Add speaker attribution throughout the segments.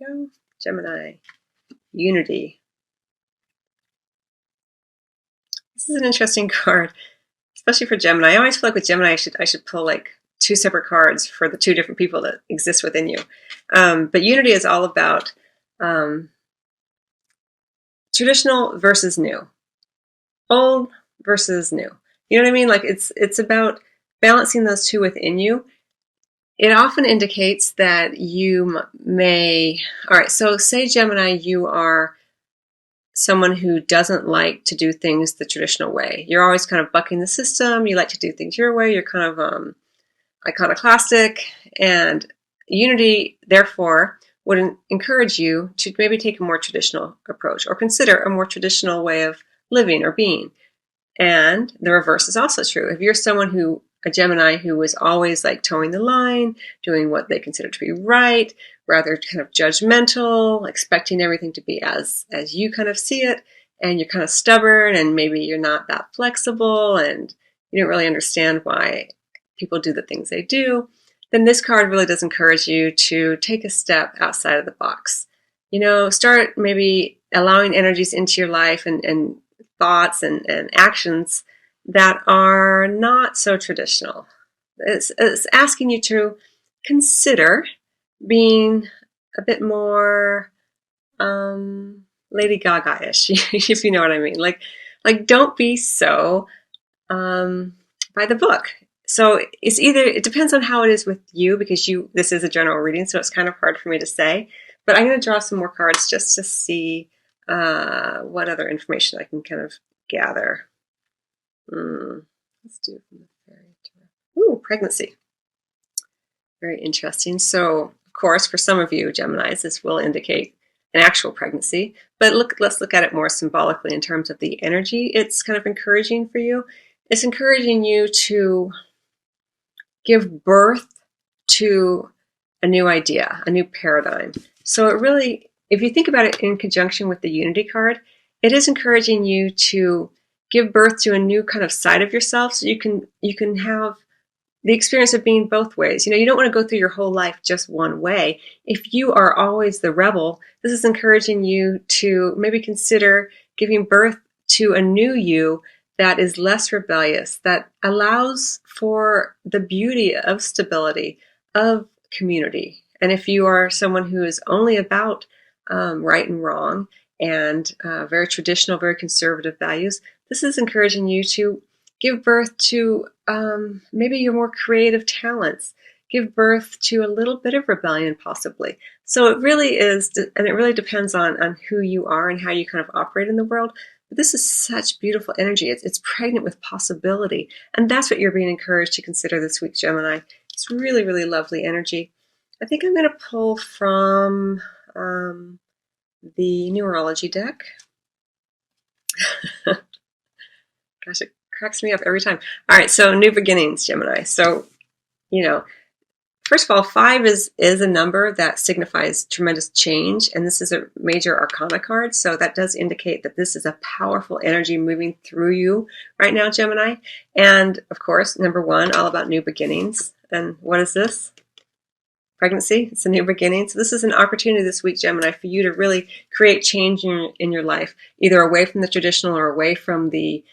Speaker 1: we go. Gemini. Unity. This is an interesting card, especially for Gemini. I always feel like with Gemini, I should pull like 2 separate cards for the 2 different people that exist within you. But Unity is all about traditional versus new, old versus new. You know what I mean? Like it's about balancing those 2 within you. It often indicates that you may, all right, so say Gemini, you are someone who doesn't like to do things the traditional way. You're always kind of bucking the system. You like to do things your way. You're kind of iconoclastic. And Unity, therefore, would encourage you to maybe take a more traditional approach or consider a more traditional way of living or being. And the reverse is also true. If you're a Gemini who was always like towing the line, doing what they consider to be right, rather kind of judgmental, expecting everything to be as you kind of see it, and you're kind of stubborn, and maybe you're not that flexible, and you don't really understand why people do the things they do, then this card really does encourage you to take a step outside of the box. You know, start maybe allowing energies into your life and thoughts and actions that are not so traditional. It's asking you to consider being a bit more Lady Gaga-ish, if you know what I mean. Like don't be so by the book. So it depends on how it is with you, because this is a general reading, so it's kind of hard for me to say. But I'm going to draw some more cards just to see what other information I can kind of gather. Let's do from the fairy tarot. Ooh, pregnancy. Very interesting. So, of course, for some of you Geminis, this will indicate an actual pregnancy. But let's look at it more symbolically in terms of the energy it's kind of encouraging for you. It's encouraging you to give birth to a new idea, a new paradigm. So it really, if you think about it in conjunction with the Unity card, it is encouraging you to give birth to a new kind of side of yourself, so you can have the experience of being both ways. You know, you don't want to go through your whole life just one way. If you are always the rebel, this is encouraging you to maybe consider giving birth to a new you that is less rebellious, that allows for the beauty of stability, of community. And if you are someone who is only about right and wrong and very traditional, very conservative values, this is encouraging you to give birth to maybe your more creative talents, give birth to a little bit of rebellion possibly. So it really is, and it really depends on who you are and how you kind of operate in the world. But this is such beautiful energy. It's pregnant with possibility. And that's what you're being encouraged to consider this week, Gemini. It's really, really lovely energy. I think I'm going to pull from the numerology deck. Gosh, it cracks me up every time. All right, so new beginnings, Gemini. So, you know, first of all, 5 is a number that signifies tremendous change, and this is a major arcana card, so that does indicate that this is a powerful energy moving through you right now, Gemini. And, of course, number 1, all about new beginnings. And what is this? Pregnancy. It's a new beginning. So this is an opportunity this week, Gemini, for you to really create change in your life, either away from the traditional or away from the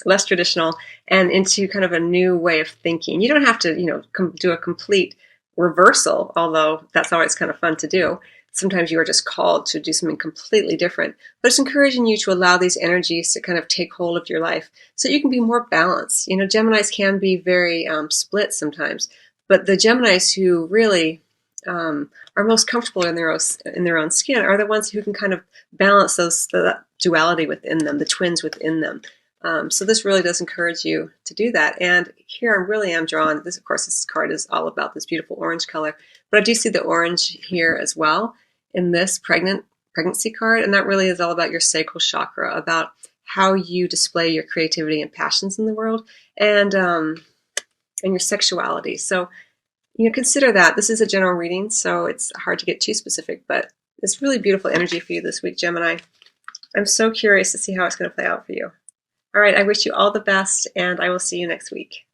Speaker 1: less traditional, and into kind of a new way of thinking. You don't have to, do a complete reversal, although that's always kind of fun to do. Sometimes you are just called to do something completely different. But it's encouraging you to allow these energies to kind of take hold of your life so you can be more balanced. Geminis can be very split sometimes, but the Geminis who really are most comfortable in their own skin are the ones who can kind of balance the duality within them, the twins within them. So this really does encourage you to do that. And here I really am drawn. This, of course, this card is all about this beautiful orange color, but I do see the orange here as well in this pregnancy card, and that really is all about your sacral chakra, about how you display your creativity and passions in the world, and your sexuality. So consider that. This is a general reading, so it's hard to get too specific, but it's really beautiful energy for you this week, Gemini. I'm so curious to see how it's going to play out for you. All right, I wish you all the best, and I will see you next week.